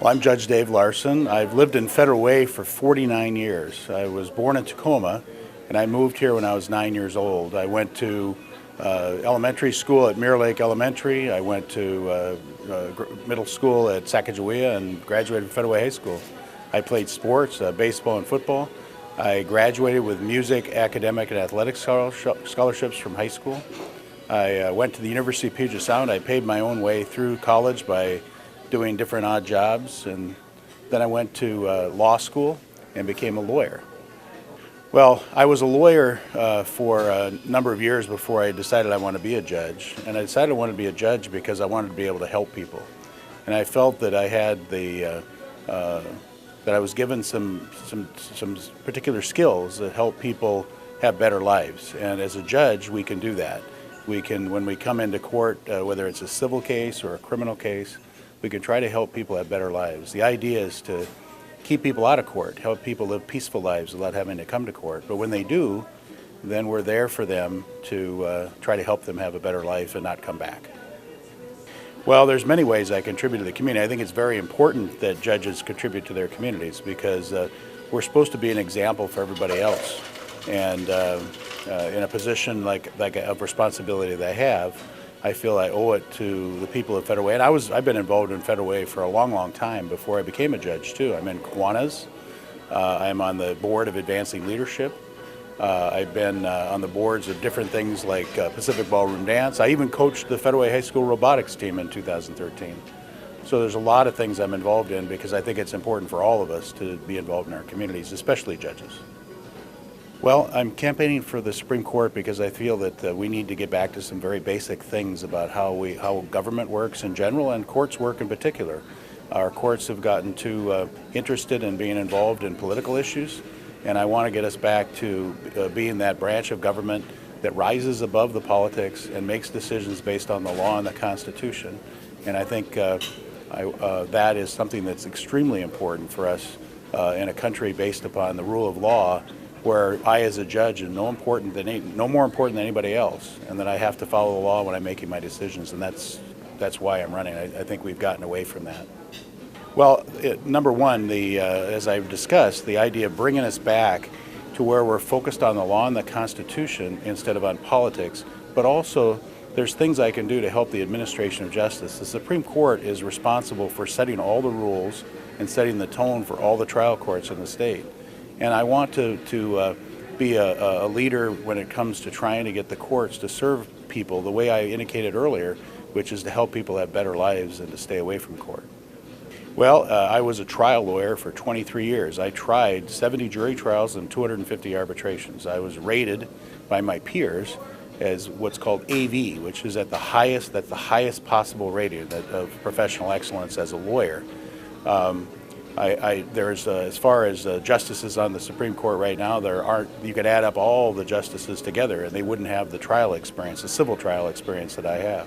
Well, I'm Judge Dave Larson. I've lived in Federal Way for 49 years. I was born in Tacoma, and I moved here when I was 9 years old. I went to elementary school at Mirror Lake Elementary. I went to middle school at Sacagawea and graduated from Federal Way High School. I played sports, baseball and football. I graduated with music, academic, and athletic scholarships from high school. I went to the University of Puget Sound. I paid my own way through college by doing different odd jobs, and then I went to law school and became a lawyer. Well, I was a lawyer for a number of years before I decided I wanted to be a judge, and I decided I wanted to be a judge because I wanted to be able to help people, and I felt that I had that I was given some particular skills that help people have better lives, and as a judge we can do that. We can, when we come into court, whether it's a civil case or a criminal case, we can try to help people have better lives. The idea is to keep people out of court, help people live peaceful lives without having to come to court. But when they do, then we're there for them to try to help them have a better life and not come back. Well, there's many ways I contribute to the community. I think it's very important that judges contribute to their communities because we're supposed to be an example for everybody else. And in a position like of responsibility that I have, I feel I owe it to the people of Federal Way. And I've been involved in Federal Way for a long time before I became a judge too. I'm in Kiwanis. I'm on the board of Advancing Leadership. I've been on the boards of different things like Pacific Ballroom Dance. I even coached the Federal Way High School robotics team in 2013. So there's a lot of things I'm involved in because I think it's important for all of us to be involved in our communities, especially judges. Well, I'm campaigning for the Supreme Court because I feel that we need to get back to some very basic things about how government works in general and courts work in particular. Our courts have gotten too interested in being involved in political issues, and I want to get us back to being that branch of government that rises above the politics and makes decisions based on the law and the Constitution. And I think that is something that's extremely important for us in a country based upon the rule of law, where I, as a judge, am no more important than anybody else, and that I have to follow the law when I'm making my decisions, and that's why I'm running. I think we've gotten away from that. Well, number one, as I've discussed, the idea of bringing us back to where we're focused on the law and the Constitution instead of on politics, but also there's things I can do to help the administration of justice. The Supreme Court is responsible for setting all the rules and setting the tone for all the trial courts in the state. And I want to be a leader when it comes to trying to get the courts to serve people the way I indicated earlier, which is to help people have better lives and to stay away from court. Well, I was a trial lawyer for 23 years. I tried 70 jury trials and 250 arbitrations. I was rated by my peers as what's called AV, which is that's the highest possible rating of professional excellence as a lawyer. There's as far as justices on the Supreme Court right now, you could add up all the justices together and they wouldn't have the trial experience, the civil trial experience that I have.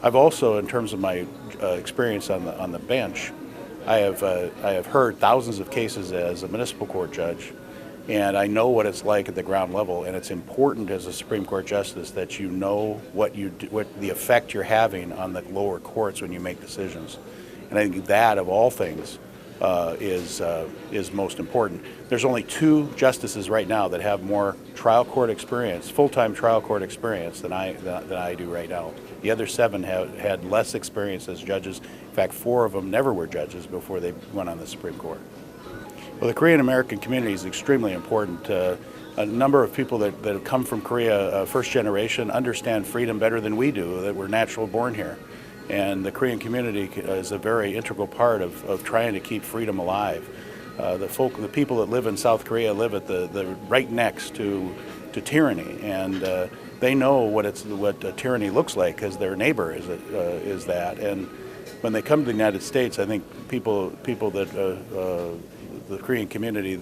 I've also, in terms of my experience on the bench, I have heard thousands of cases as a municipal court judge, and I know what it's like at the ground level, and it's important as a Supreme Court justice that you know what the effect you're having on the lower courts when you make decisions. And I think that, of all things, is most important. There's only 2 justices right now that have more trial court experience, full-time trial court experience than I do right now. The other 7 have had less experience as judges. In fact, 4 of them never were judges before they went on the Supreme Court. Well, the Korean American community is extremely important. A number of people that have come from Korea, first generation, understand freedom better than we do, that we're natural born here. And the Korean community is a very integral part of trying to keep freedom alive. The people that live in South Korea live at the right next to tyranny, and they know what tyranny looks like because their neighbor is that. And when they come to the United States, I think people that the Korean community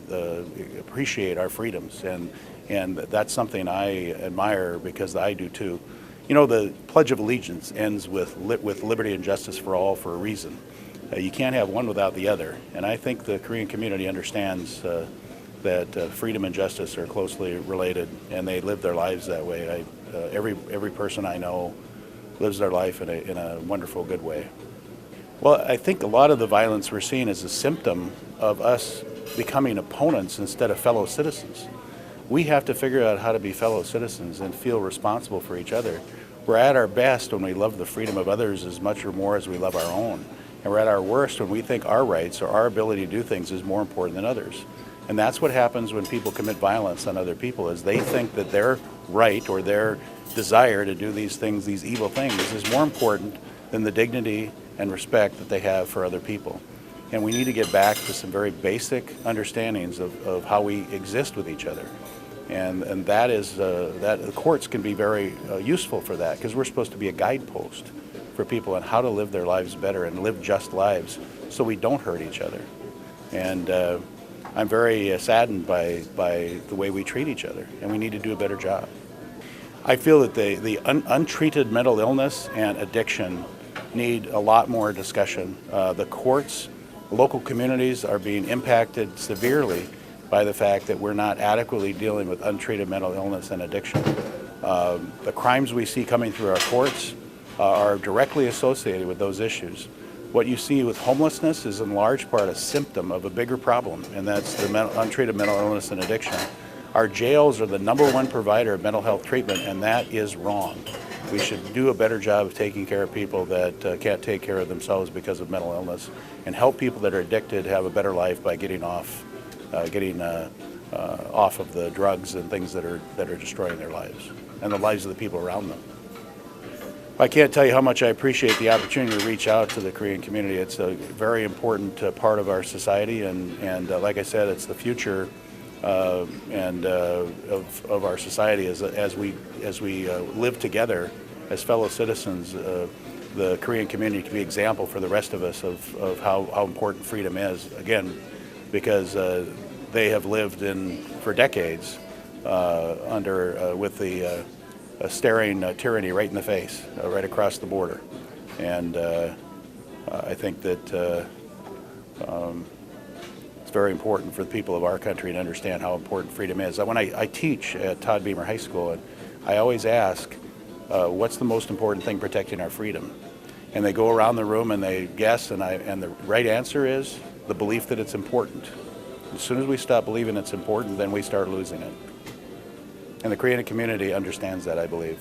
appreciate our freedoms, and that's something I admire because I do too. You know, the Pledge of Allegiance ends with liberty and justice for all for a reason. You can't have one without the other, and I think the Korean community understands that freedom and justice are closely related, and they live their lives that way. Every person I know lives their life in a wonderful, good way. Well, I think a lot of the violence we're seeing is a symptom of us becoming opponents instead of fellow citizens. We have to figure out how to be fellow citizens and feel responsible for each other. We're at our best when we love the freedom of others as much or more as we love our own. And we're at our worst when we think our rights or our ability to do things is more important than others. And that's what happens when people commit violence on other people, is they think that their right or their desire to do these things, these evil things, is more important than the dignity and respect that they have for other people. And we need to get back to some very basic understandings of how we exist with each other. And that is, that the courts can be very useful for that, because we're supposed to be a guidepost for people on how to live their lives better and live just lives so we don't hurt each other. And I'm very saddened by the way we treat each other, and we need to do a better job. I feel that the untreated mental illness and addiction need a lot more discussion. The courts, local communities are being impacted severely by the fact that we're not adequately dealing with untreated mental illness and addiction. The crimes we see coming through our courts are directly associated with those issues. What you see with homelessness is in large part a symptom of a bigger problem, and that's the untreated mental illness and addiction. Our jails are the #1 provider of mental health treatment, and that is wrong. We should do a better job of taking care of people that can't take care of themselves because of mental illness, and help people that are addicted have a better life by getting off of the drugs and things that are destroying their lives and the lives of the people around them. I can't tell you how much I appreciate the opportunity to reach out to the Korean community. It's a very important part of our society, and like I said, it's the future of our society as we live together as fellow citizens. The Korean community can be an example for the rest of us of how important freedom is. Again, because they have lived for decades with the staring tyranny right in the face, right across the border. And I think that it's very important for the people of our country to understand how important freedom is. When I teach at Todd Beamer High School, and I always ask, what's the most important thing protecting our freedom? And they go around the room and they guess, and the right answer is the belief that it's important. As soon as we stop believing it's important, then we start losing it. And the Korean community understands that, I believe.